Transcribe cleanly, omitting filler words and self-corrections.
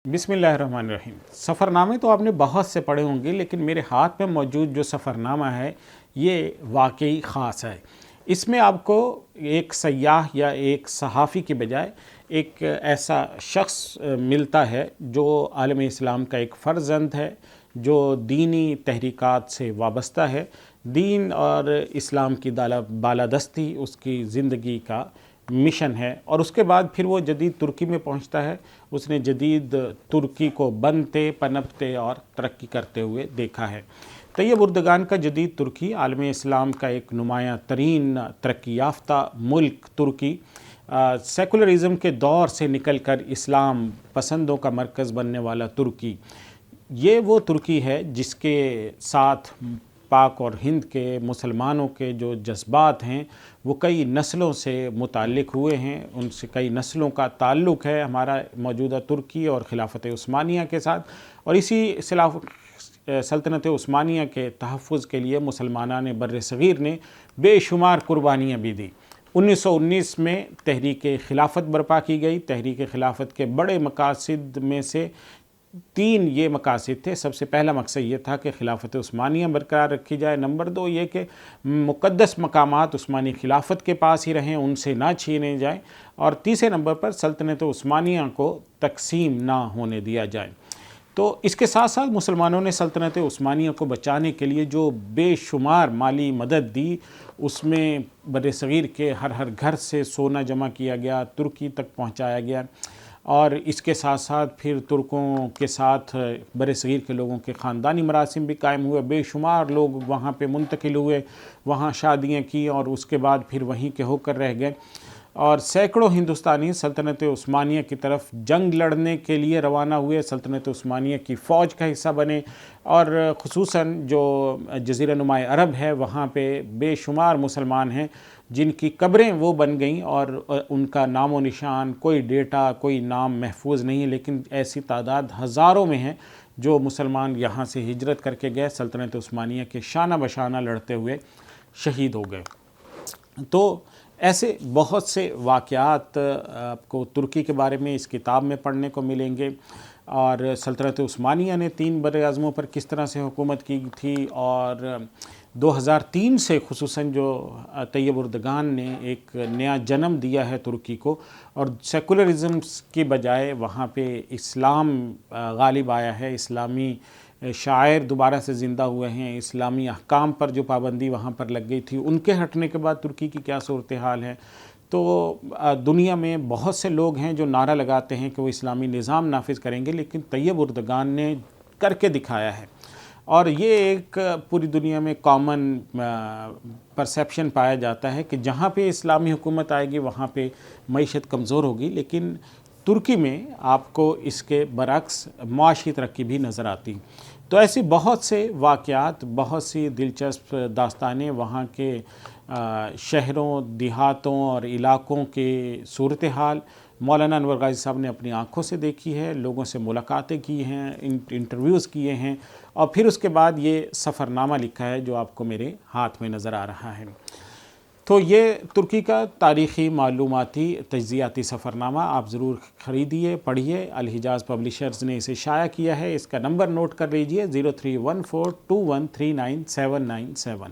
बिस्मिल्लाहिर्रहमानिर्रहीम। सफ़रनामे तो आपने बहुत से पढ़े होंगे, लेकिन मेरे हाथ में मौजूद जो सफ़रनामा है ये वाकई ख़ास है। इसमें आपको एक सयाह या एक सहाफ़ी के बजाय एक ऐसा शख्स मिलता है जो आलम इस्लाम का एक फ़र्जंद है, जो दीनी तहरीकात से वाबस्ता है। दीन और इस्लाम की बालादस्ती उसकी ज़िंदगी का मिशन है, और उसके बाद फिर वो जदीद तुर्की में पहुंचता है। उसने जदीद तुर्की को बनते, पनपते और तरक्की करते हुए देखा है। तैयब उर्दगान का जदीद तुर्की आलम इस्लाम का एक नुमायाँ तरीन तरक्की याफ्ता मुल्क तुर्की सेकुलरिज़म के दौर से निकल कर इस्लाम पसंदों का मरकज़ बनने वाला तुर्की, ये वो तुर्की है जिसके साथ पाक और हिंद के मुसलमानों के जो जज्बात हैं वो कई नस्लों से मुताल्लिक़ हुए हैं। उनसे कई नस्लों का ताल्लुक़ है हमारा मौजूदा तुर्की और खिलाफत उस्मानिया के साथ। और इसी सल्तनत उस्मानिया के तहफ़्फ़ुज़ के लिए मुसलमानान बर्र सग़ीर ने बेशुमार कुर्बानियाँ भी दी। 1919 में तहरीक खिलाफत बर्पा की गई। तहरीक खिलाफत के बड़े मकासद में से 3 ये मकासद थे। सबसे पहला मकसद ये था कि खिलाफत उस्मानिया बरकरार रखी जाए। नंबर 2 ये कि मुक़द्दस मकामात उस्मानी खिलाफत के पास ही रहें, उनसे ना छीने जाएं। और तीसरे नंबर पर सल्तनत उस्मानिया को तकसीम ना होने दिया जाए। तो इसके साथ साथ मुसलमानों ने सल्तनत उस्मानिया को बचाने के लिए जो बेशुमार माली मदद दी, उसमें बर्र सग़ीर के हर घर से सोना जमा किया गया, तुर्की तक पहुँचाया गया। और इसके साथ साथ फिर तुर्कों के साथ बर्र सग़ीर के लोगों के ख़ानदानी मरासिम भी कायम हुए। बेशुमार लोग वहाँ पे मुंतकिल हुए, वहाँ शादियाँ की और उसके बाद फिर वहीं के होकर रह गए। और सैकड़ों हिंदुस्तानी सल्तनत उस्मानिया की तरफ जंग लड़ने के लिए रवाना हुए, सल्तनत उस्मानिया की फ़ौज का हिस्सा बने। और ख़ुसूसन जो जज़ीरा नुमाए अरब है वहाँ पे बेशुमार मुसलमान हैं जिनकी कब्रें वो बन गईं और उनका नामो निशान, कोई डेटा, कोई नाम महफूज नहीं है, लेकिन ऐसी तादाद हज़ारों में है जो मुसलमान यहाँ से हिजरत करके गए, सल्तनत उस्मानिया के शाना बशाना लड़ते हुए शहीद हो गए। तो ऐसे बहुत से वाक़यात आपको तुर्की के बारे में इस किताब में पढ़ने को मिलेंगे। और सल्तनत उस्मानिया ने 3 बरअज़्मों पर किस तरह से हुकूमत की थी, और 2003 से ख़ुसूसन जो तैयब उर्दगान ने एक नया जन्म दिया है तुर्की को, और सेकुलरिज़म की बजाय वहाँ पे इस्लाम गालिब आया है, इस्लामी शायर दोबारा से ज़िंदा हुए हैं, इस्लामी अहकाम पर जो पाबंदी वहाँ पर लग गई थी उनके हटने के बाद तुर्की की क्या सूरत हाल है। तो दुनिया में बहुत से लोग हैं जो नारा लगाते हैं कि वो इस्लामी निज़ाम नाफिज करेंगे, लेकिन तैयब उर्दगान ने करके दिखाया है। और ये एक पूरी दुनिया में कॉमन परसेप्शन पाया जाता है कि जहाँ पे इस्लामी हुकूमत आएगी वहाँ पे मईशत कमज़ोर होगी, लेकिन तुर्की में आपको इसके बरक्स मुआशी तरक्की भी नज़र आती। तो ऐसी बहुत से वाक़यात, बहुत सी दिलचस्प दास्तानें वहाँ के शहरों, देहातों और इलाक़ों के सूरत हाल मौलाना अनवर गाज़ी साहब ने अपनी आँखों से देखी है, लोगों से मुलाकातें की हैं, इंटरव्यूज़ किए हैं, और फिर उसके बाद ये सफ़रनामा लिखा है जो आपको मेरे हाथ में नज़र आ रहा है। तो ये तुर्की का तारीख़ी मालूमाती तज्ज़ियाती सफ़रनामा आप ज़रूर ख़रीदिए, पढ़िए। अल हिजाज़ पब्लिशर्स ने इसे शाया किया है। इसका नंबर नोट कर लीजिए 031421397797।